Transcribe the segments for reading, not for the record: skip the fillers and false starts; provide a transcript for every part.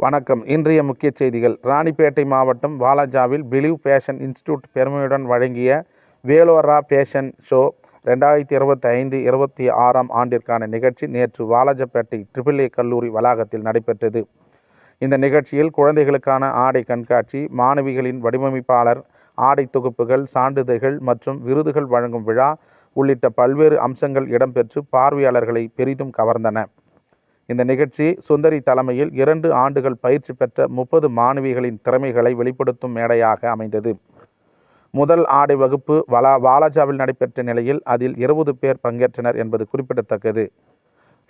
வணக்கம். இன்றைய முக்கிய செய்திகள். ராணிப்பேட்டை மாவட்டம் வாலாஜாவில் பிலீவ் பேஷன் இன்ஸ்டிடியூட் பெருமையுடன் வழங்கிய வேலோரா பேஷன் ஷோ 2025-26 ஆண்டிற்கான நிகழ்ச்சி நேற்று வாலாஜாப்பேட்டை AAA கல்லூரி வளாகத்தில் நடைபெற்றது. இந்த நிகழ்ச்சியில் குழந்தைகளுக்கான ஆடை கண்காட்சி, மாணவிகளின் வடிவமைப்பாளர், ஆடை தொகுப்புகள், சான்றிதழ்கள் மற்றும் விருதுகள் வழங்கும் விழா உள்ளிட்ட பல்வேறு அம்சங்கள் இடம்பெற்று பார்வையாளர்களை பெரிதும் கவர்ந்தன. இந்த நிகழ்ச்சி சுந்தரி தலைமையில் 2 ஆண்டுகள் பயிற்சி பெற்ற 30 மாணவிகளின் திறமைகளை வெளிப்படுத்தும் மேடையாக அமைந்தது. முதல் ஆடை வகுப்பு வாலாஜாவில் நடைபெற்ற நிலையில் அதில் 20 பேர் பங்கேற்றனர் என்பது குறிப்பிடத்தக்கது.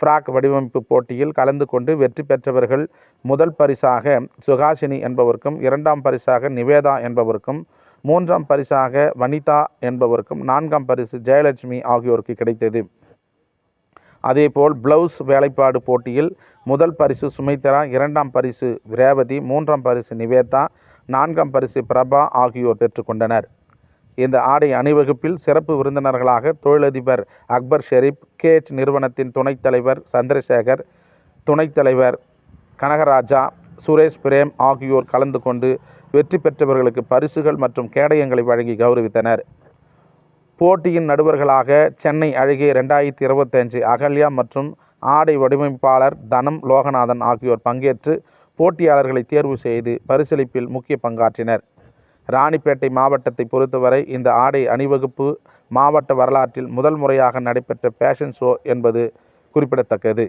ஃப்ராக் வடிவமைப்பு போட்டியில் கலந்து கொண்டு வெற்றி பெற்றவர்கள் முதல் பரிசாக சுகாசினி என்பவருக்கும், 2ஆம் பரிசாக நிவேதா என்பவருக்கும், 3ஆம் பரிசாக வனிதா என்பவருக்கும், 4ஆம் பரிசு ஜெயலட்சுமி ஆகியோருக்கு கிடைத்தது. அதேபோல் பிளவுஸ் வேலைப்பாடு போட்டியில் முதல் பரிசு சுமித்ரா, 2ஆம் பரிசு ரேவதி, 3ஆம் பரிசு நிவேதா, 4ஆம் பரிசு பிரபா ஆகியோர் பெற்றுக்கொண்டனர். இந்த ஆடை அணிவகுப்பில் சிறப்பு விருந்தினர்களாக தொழிலதிபர் அக்பர் ஷெரீப், KH நிறுவனத்தின் துணைத் தலைவர் சந்திரசேகர், துணைத் தலைவர் கனகராஜா, சுரேஷ் பிரேம் ஆகியோர் கலந்து கொண்டு வெற்றி பெற்றவர்களுக்கு பரிசுகள் மற்றும் கேடயங்களை வழங்கி கௌரவித்தனர். போட்டியின் நடுவர்களாக சென்னை அழகே 2025 அகல்யா மற்றும் ஆடை வடிவமைப்பாளர் தனம் லோகநாதன் ஆகியோர் பங்கேற்று போட்டியாளர்களை தேர்வு செய்து பரிசளிப்பில் முக்கிய பங்காற்றினர். ராணிப்பேட்டை மாவட்டத்தை பொறுத்தவரை இந்த ஆடை அணிவகுப்பு மாவட்ட வரலாற்றில் முதல் முறையாக நடைபெற்ற பேஷன் ஷோ என்பது குறிப்பிடத்தக்கது.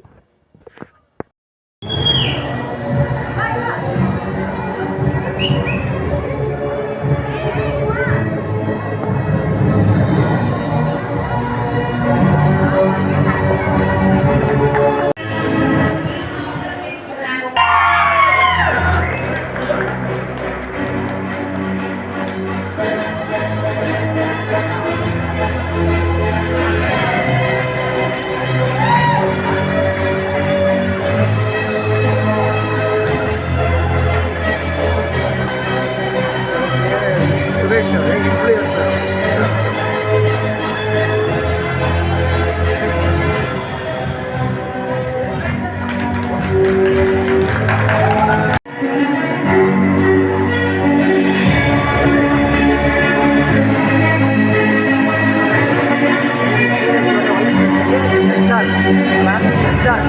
Chat,